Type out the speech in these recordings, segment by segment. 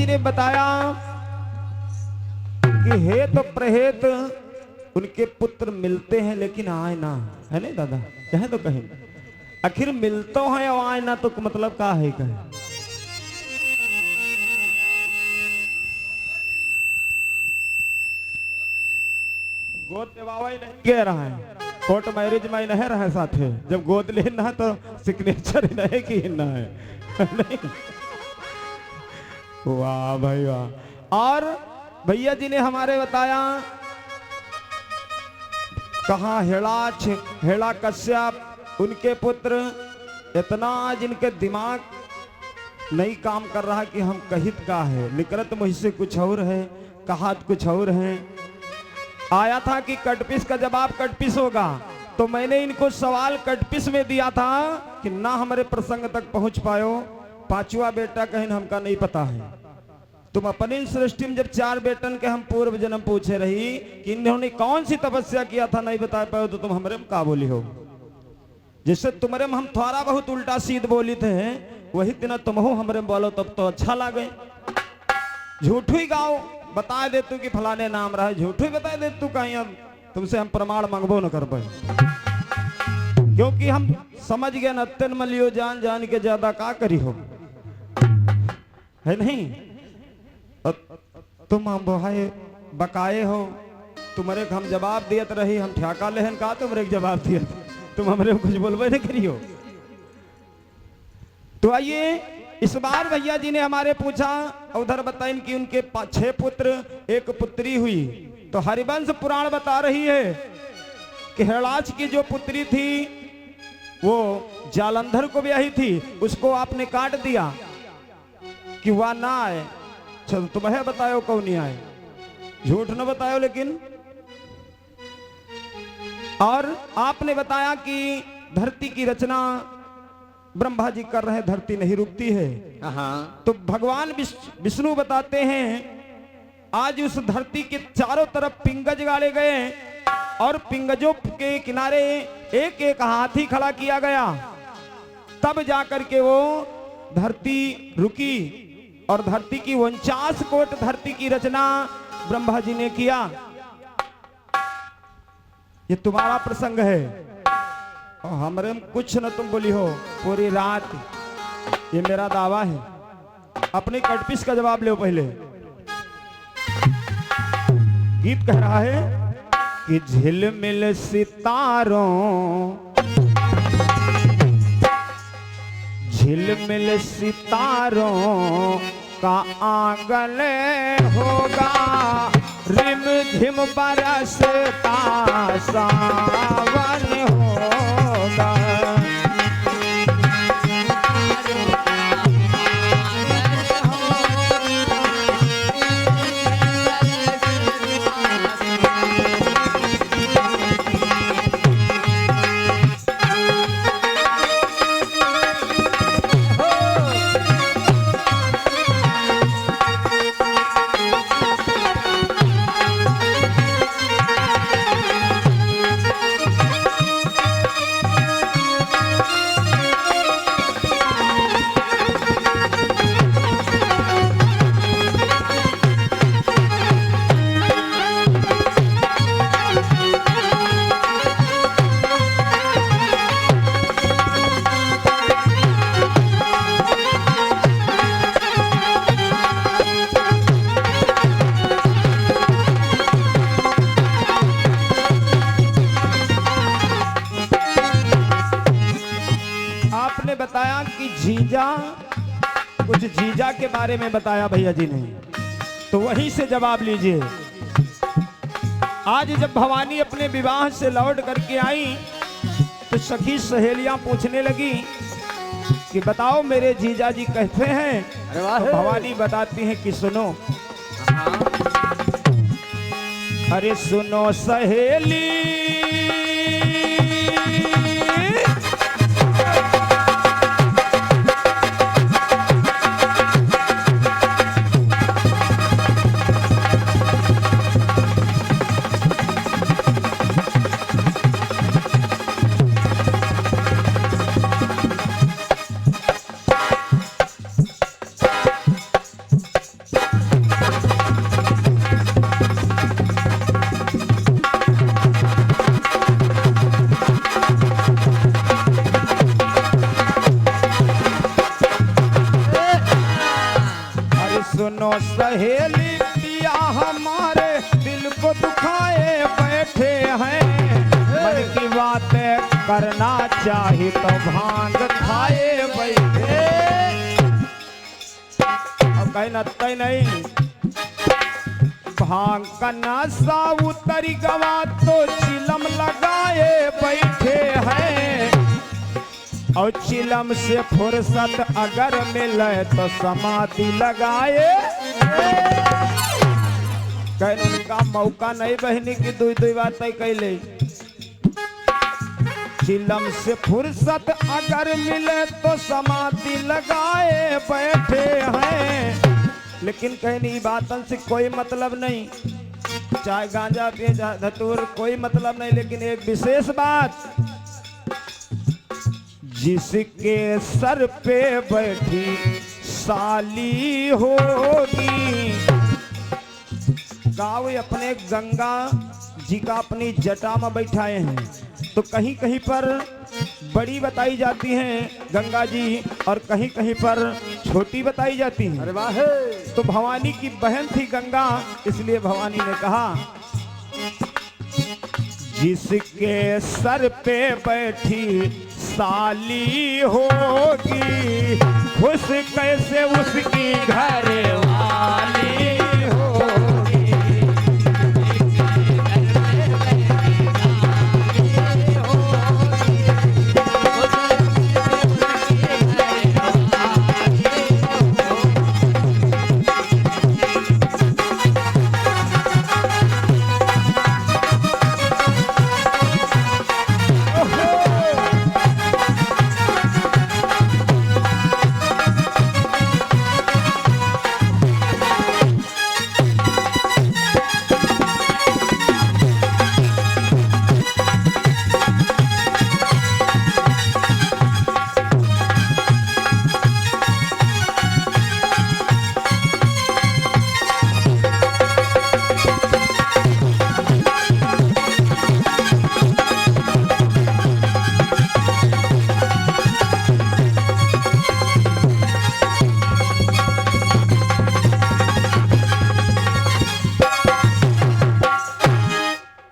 जी ने बताया कि हेत प्रहेत उनके पुत्र मिलते हैं लेकिन आए ना, है नहीं दादा, कहे तो कहें आखिर मिलते हैं और आए ना, तो मतलब का है कहे। गोद देवावा ही नहीं कह रहा है, कोर्ट मैरिज में नहीं रहे साथे, जब गोद लेना है तो सिग्नेचर ही नहीं की ना है नहीं। वाह भाई वाह। और भैया जी ने हमारे बताया कहा हेड़ा कश्यप उनके पुत्र इतना जिनके दिमाग नहीं काम कर रहा कि हम कहित का है, निकलत मुझसे कुछ और है, कहात कुछ और है। आया था कि कटपिस का जवाब कटपिस होगा, तो मैंने इनको सवाल कटपिस में दिया था कि ना हमारे प्रसंग तक पहुंच पायो। पांचवा बेटा कहीं हमका नहीं पता है। तुम अपनी सृष्टि में जब 4 बेटन के हम पूर्व जन्म पूछे रही कि इन्होंने कौन सी तपस्या किया था, नहीं बता पाओ, तो तुम हमारे में का बोली हो। जिससे तुम्हारे में हम थोड़ा बहुत उल्टा सीध बोली थे, वही दिन तुम हो हमारे में बोलो तब तो अच्छा लगे। झूठ ही गाओ, बता दे तू कि फलाने नाम रहा है, झूठ ही बता दे तू, कहीं अब तुमसे हम प्रमाण मांगबो न कर पाए, क्योंकि हम समझ गए न तेन मलियो जान जान के ज्यादा का करी हो, है नहीं। तुम हम बोहाए बकाए हो, तुम्हारे हम जवाब दियत रही, हम ठेका लेहन का तुम्हारे जवाब दिया, तुम हमारे कुछ बोलबे नहीं करियो। तो आइए इस बार भैया जी ने हमारे पूछा, उधर बताएं कि उनके 6 पुत्र 1 पुत्री हुई। तो हरिवंश पुराण बता रही है कि हेड़ाच की जो पुत्री थी वो जालंधर को ब्याही थी, उसको आपने काट दिया कि वह ना आए। चल तुम्हें बतायो कौन नहीं आए, झूठ न बतायो। लेकिन और आपने बताया कि धरती की रचना ब्रह्मा जी कर रहे, धरती नहीं रुकती है। तो भगवान विष्णु बताते हैं आज उस धरती के चारों तरफ पिंगज गाड़े गए और पिंगजों के किनारे एक एक हाथी खड़ा किया गया, तब जाकर के वो धरती रुकी। और धरती की 49 कोट धरती की रचना ब्रह्मा जी ने किया। ये तुम्हारा प्रसंग है और हमरे में कुछ न तुम बोली हो पूरी रात, ये मेरा दावा है। अपने कटपिस का जवाब लो पहले। गीत कह रहा है कि झिलमिल सितारों, झिलमिल सितारों का आंगन होगा, रिम झिम बरसता सावन होगा। बताया कि जीजा, कुछ जीजा के बारे में बताया भैया जी ने, तो वहीं से जवाब लीजिए। आज जब भवानी अपने विवाह से लौट करके आई तो सखी सहेलियां पूछने लगी कि बताओ मेरे जीजा जी कैसे हैं। तो भवानी बताती हैं कि सुनो, अरे सुनो सहेली, सुनो सहेली पिया हमारे दिल को दुखाए बैठे हैं, मन की बातें करना चाहिए तो भांग खाए बैठे। अब कहीं नत्ते नहीं, भांग का नशा उतरी गवा तो चिलम लगाए बैठे हैं, और चिलम से फुर्सत अगर मिले तो समाधि लगाए। कहीं उनका मौका नहीं बहनी की दुई दुई बातें कैले। चिलम से फुर्सत अगर मिले तो समाधि लगाए बैठे हैं, लेकिन कहनी बातन से कोई मतलब नहीं, चाहे गांजा पिए चाहे धतूर कोई मतलब नहीं, लेकिन एक विशेष बात, जिसके सर पे बैठी साली होगी, गाँव अपने गंगा जी का अपनी जटा में बैठाए हैं, तो कहीं कहीं पर बड़ी बताई जाती हैं गंगा जी और कहीं कहीं पर छोटी बताई जाती हैं। अरे वाह, तो भवानी की बहन थी गंगा, इसलिए भवानी ने कहा जिसके सर पे बैठी साली होगी, खुश कैसे उसकी घर वाली होगी।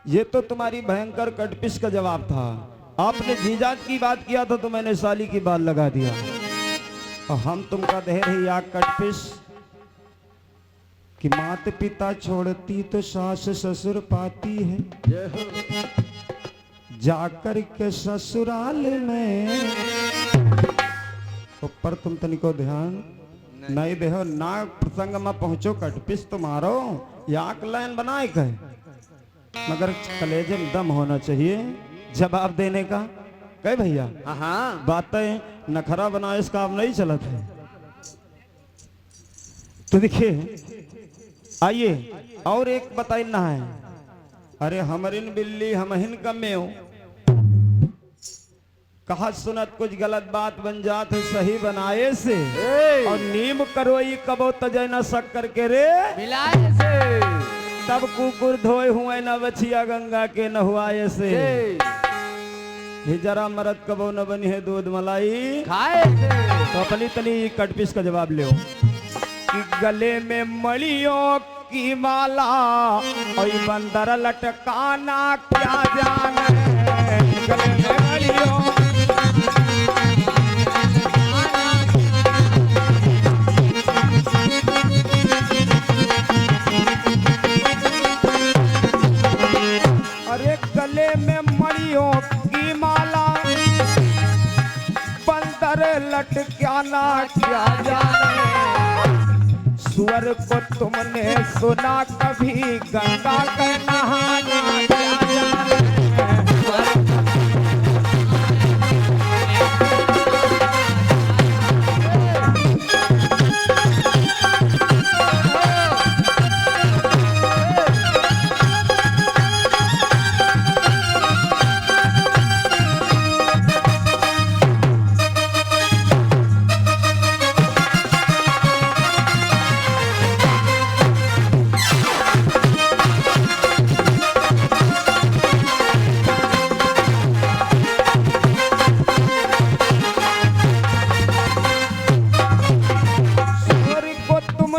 ये तो तुम्हारी भयंकर कटपिश का जवाब था। आपने जीजाज की बात किया था तो मैंने साली की बात लगा दिया, और हम तुमका दे रही आग कटपिश कि माता पिता छोड़ती तो सास ससुर पाती है, जाकर के ससुराल में ऊपर तुम तनिको ध्यान नहीं देहो ना, प्रसंग में पहुंचो कटपिश तुम्हारो याक लाइन बनाए कहे, मगर कलेजे में दम होना चाहिए जवाब देने का। कहे भैया बातें नखरा बनाए इसका अब नहीं चलत है। तो देखिए आइए और एक बताइना है, अरे हमरिन बिल्ली हमहिन कमे हो, कहा सुनत कुछ गलत बात बन जात है सही बनाए से, और नीम करो ये कबो तजय न शक करके रे मिलाए से, तब कुकुर धोए हुए न बछिया गंगा के नहुआए से, जरा मरद कबो न बनी है दूध मलाई खाए से। तो अपनी तनी कटपिश का जवाब ले कि गले में मड़ियों की माला और बंदर लटकाना क्या जाने, गले में मड़ियों गले में मड़ियों की माला बंदर लटकाना क्या जाने, सुअर को तुमने सुना कभी गंगा का नहाना क्या जाने।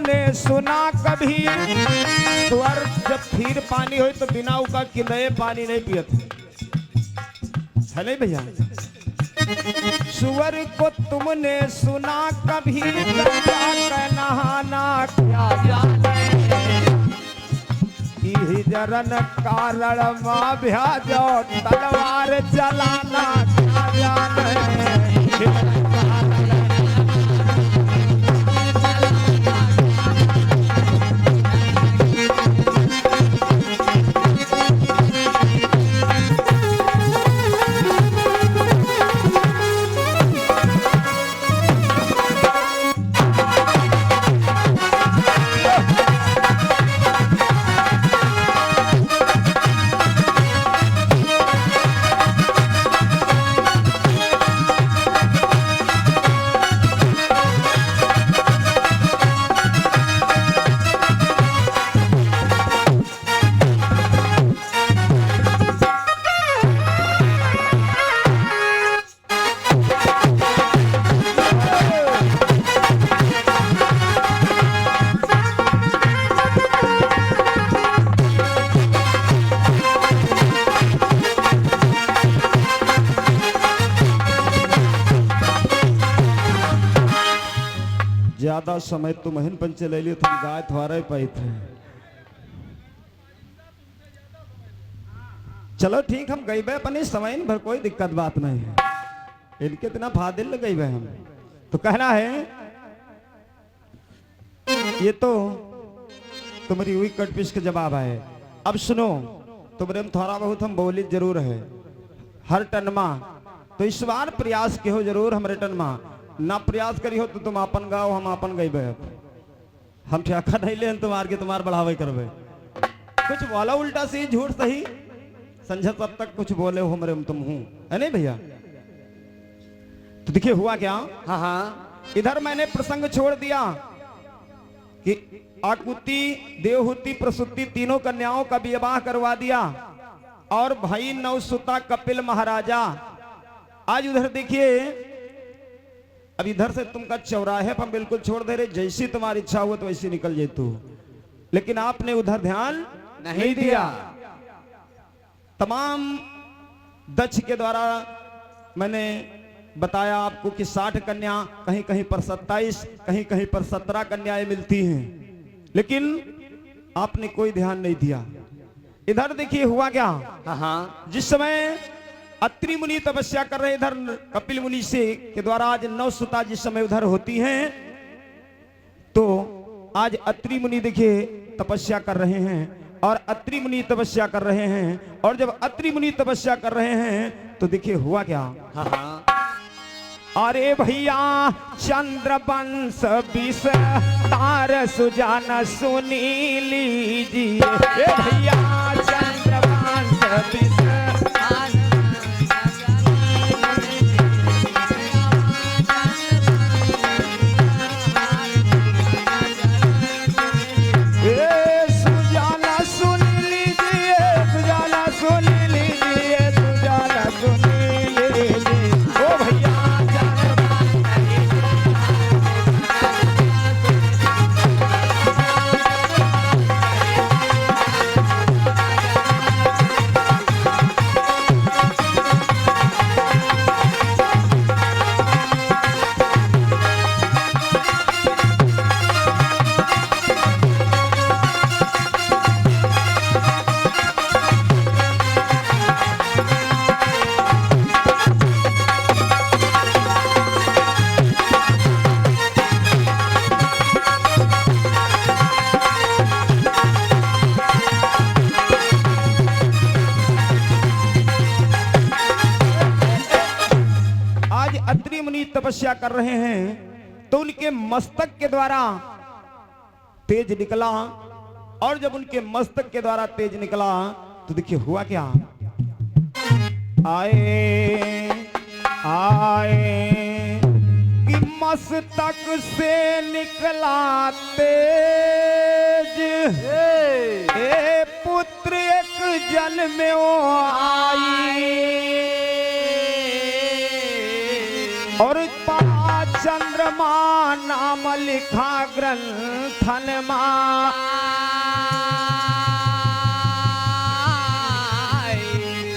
तुमने सुना कभी स्वर जब फिर पानी हो तो बिना उका किंदे पानी नहीं पियत है नहीं भैया। सुअर को तुमने सुना कभी गंगा नहाना क्या जाने जरन कारण माँ भ्याजो तलवार चलाना क्या जाने। ज्यादा समय तो महन पंचे ले लियो तुम गाय थोड़े पाई थे। चलो ठीक हम गई बे अपने समय भर कोई दिक्कत बात नहीं है। इनके इतना फादिल लग गई बे हम तो कहना है ये तो तुम्हारी हुई कटपिश के जवाब है। अब सुनो तुम्हारे थोड़ा बहुत हम बोली जरूर है हर टनमा तो इस बार प्रयास के हो जरूर हमरे टनमा ना प्रयास करी हो तो तुम अपन गाओ हम अपन गई बे हम ठेका नहीं ले तुम्हार के तुम्हार बढ़ावे करबे कुछ बोला उल्टा सी झूठ सही संझा तब तक कुछ बोले हो हमरे तुम हूं है नहीं भैया। तो देखिए हुआ क्या। हाँ हाँ इधर मैंने प्रसंग छोड़ दिया कि आकुति देवहूति प्रसूति तीनों कन्याओं का विवाह करवा दिया और भाई नवसुता कपिल महाराजा। आज उधर देखिए अब इधर से तुमका चौराहे पर बिल्कुल छोड़ दे रहे जैसी तुम्हारी इच्छा हो तो वैसी निकल जाए तू लेकिन आपने उधर ध्यान नहीं दिया। तमाम दक्ष के द्वारा मैंने बताया आपको कि 60 कन्या कहीं कहीं पर 27 कहीं कहीं पर 17 कन्याएं मिलती हैं लेकिन आपने कोई ध्यान नहीं दिया। इधर देखिए हुआ क्या। हाँ जिस समय अत्रि मुनि तपस्या कर रहे इधर कपिल मुनि से के द्वारा आज नवसुता जिस समय उधर होती हैं तो आज अत्रि मुनि देखिए तपस्या कर रहे हैं और अत्रि मुनि तपस्या कर रहे हैं और जब अत्रि मुनि तपस्या कर रहे हैं तो देखिए हुआ क्या। अरे भैया चंद्रवंश विस्तार सुजान सुनी लीजिए भैया चंद्रवंश विस्तार तपस्या कर रहे हैं तो उनके मस्तक के द्वारा तेज निकला और जब उनके मस्तक के द्वारा तेज निकला तो देखिए हुआ क्या। आए आए कि मस्तक से निकला तेज ए पुत्र एक जन्म में आई और चंद्रमा नाम लिखा ग्रंथन माँ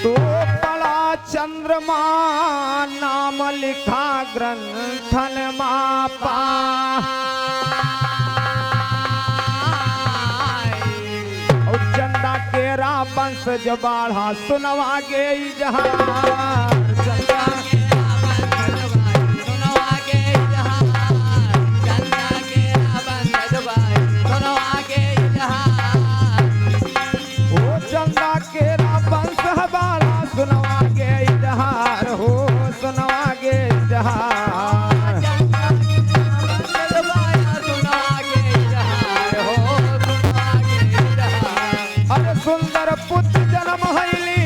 तो बड़ा चंद्रमा नाम लिखा ग्रंथन माँ पा और चंदा केरा वंश जो बाढ़ा सुनवा गे जहाँ चंदा केरा वंश हमारा सुनवा गे इजहार हो सुनवा गे इजहार अरे सुंदर पुत्र जन्म हैली